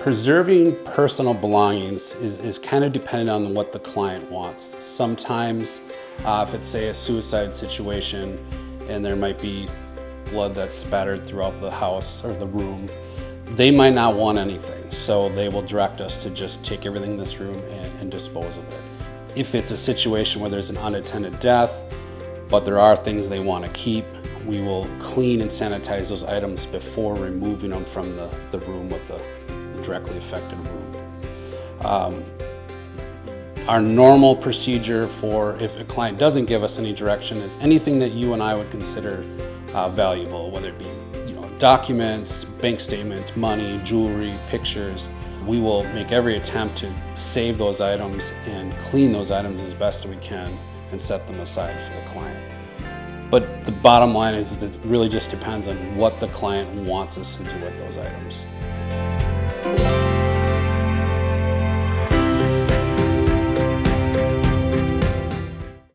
Preserving personal belongings is kind of dependent on what the client wants. Sometimes, if it's say a suicide situation and there might be blood that's spattered throughout the house or the room, they might not want anything. So they will direct us to just take everything in this room and dispose of it. If it's a situation where there's an unattended death, but there are things they want to keep, we will clean and sanitize those items before removing them from the room with the directly affected room. Our normal procedure for if a client doesn't give us any direction is anything that you and I would consider valuable, whether it be documents, bank statements, money, jewelry, pictures. We will make every attempt to save those items and clean those items as best we can and set them aside for the client. But the bottom line is it really just depends on what the client wants us to do with those items.